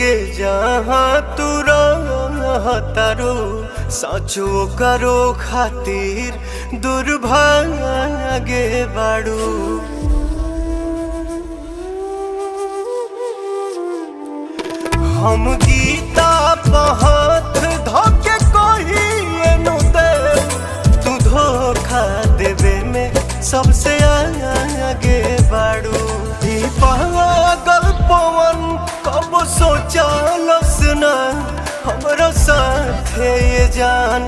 के जहाँ तू रहतारू साचो करो खातिर दुर्भागे बाड़ू। हम गीता पहाथ धोके कहिए दे तू धोखा देवे में सबसे आगे बाड़ू। पागल पवन कब सोचलस ना हमरा साथे ये जान